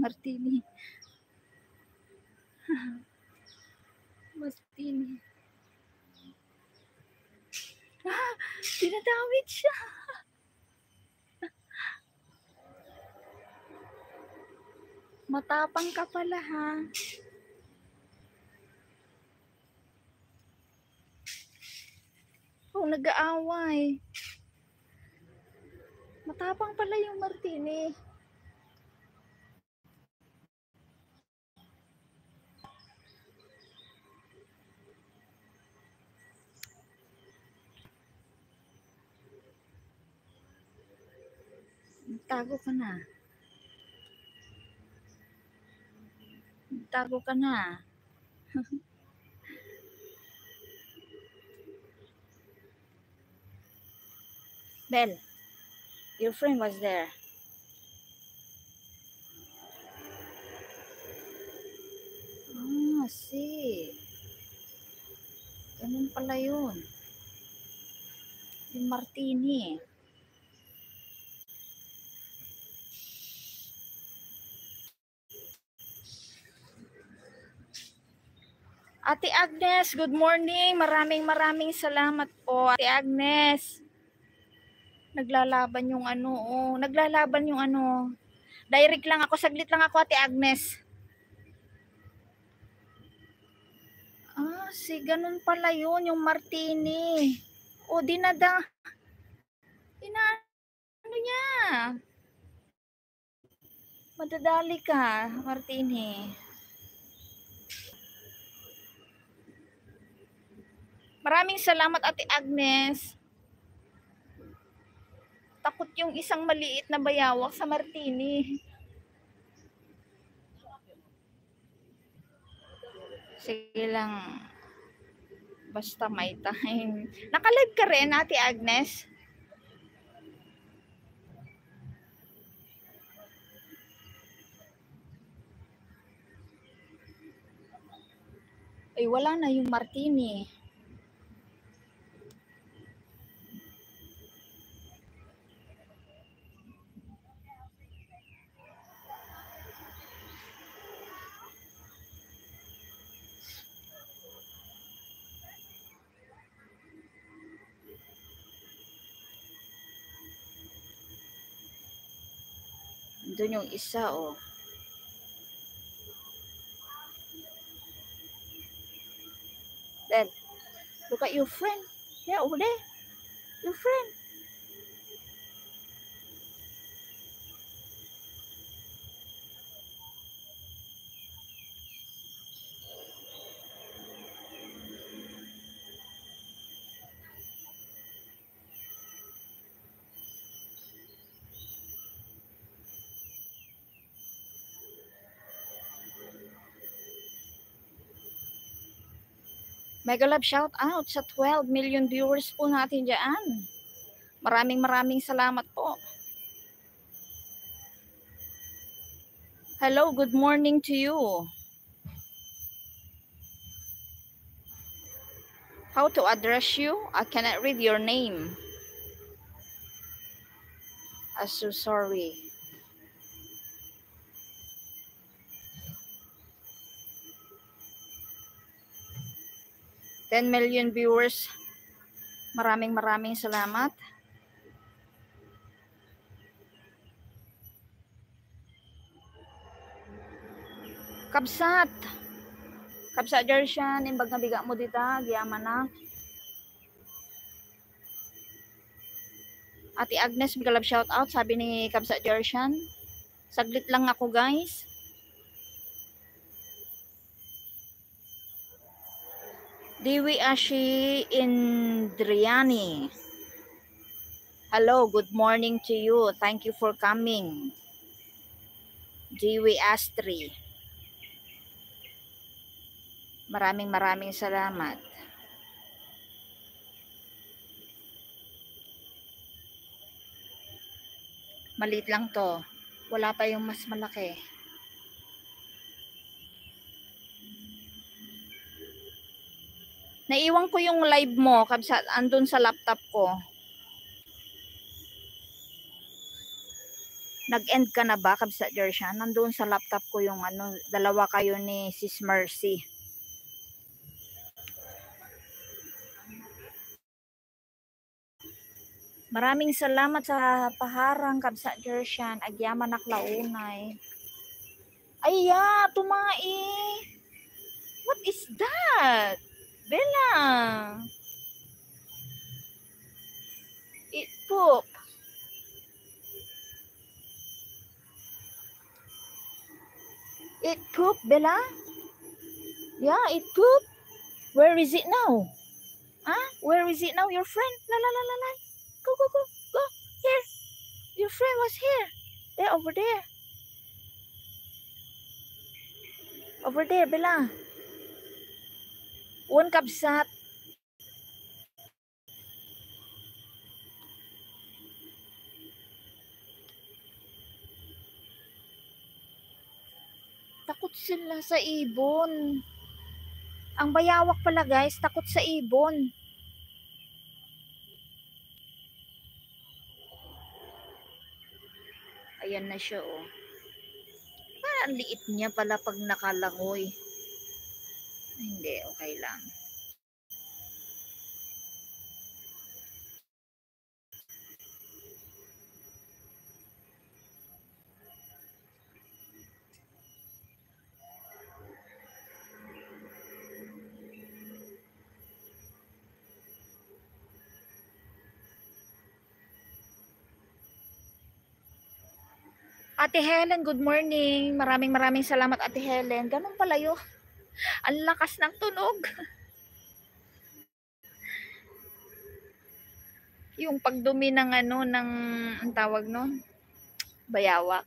Martini. Martini. Dinadawit siya. Matapang ka pala, ha? Oh, nag-aaway. Matapang pala yung Martini. Tago ka na. Tago ka na. Bel, your friend was there. Ah, see. Ganun pala yun. Yung Martini. Ate Agnes, good morning. Maraming salamat po, Ate Agnes. Naglalaban yung ano, oh. Naglalaban yung ano. Direct lang ako, saglit lang ako, Ate Agnes. Ah, si ganun pala yun, yung Martini. O, ano niya. Madadali ka, Martini. Maraming salamat, Ate Agnes. Takot yung isang maliit na bayawak sa Martini. Sige lang. Basta may time. Nakalive ka rin, Ate Agnes? Ay, wala na yung Martini. Doon yung isa, oh. Then, look at your friend. Yeah, over there. Your friend. Mega love shout out sa 12 million viewers po natin dyan. Maraming salamat po. Hello, good morning to you. How to address you? I cannot read your name. I'm so sorry. $10 million viewers. Maraming salamat. Kabsat. Kabsat Jershan, imbag nabiga mo dita, giyaman na. Ate Agnes, big love shout out, sabi ni Kabsat Jershan. Saglit lang ako, guys. Dewi Ashi Indriani. Hello, good morning to you. Thank you for coming. Dewi Astri. Maraming salamat. Maliit lang to. Wala pa yung mas malaki. Naiwan ko yung live mo, kabsat, andun sa laptop ko. Nag-end ka na ba, Kabsa Jershan? Nandoon sa laptop ko yung ano, dalawa kayo ni Sis Mercy. Maraming salamat sa paharang, Kabsa Jershan. Agyaman naklaunay. Aya, tumai. What is that? Bella. It poop. It poop, Bella? Yeah, it poop. Where is it now? Huh? Where is it now? Your friend? La la la la la. Go, go, go, go. Here. Your friend was here. There, over there. Over there, Bella. One kabsat. Takot sila sa ibon. Ang bayawak pala guys, takot sa ibon. Ayan na siya oh. Parang liit niya pala pag nakalangoy. Hindi, okay lang. Ate Helen, good morning. Maraming salamat Ate Helen. Ganun pala yun. Ang lakas ng tunog. Yung pagdumi ng ano, ng ang tawag nun, bayawak.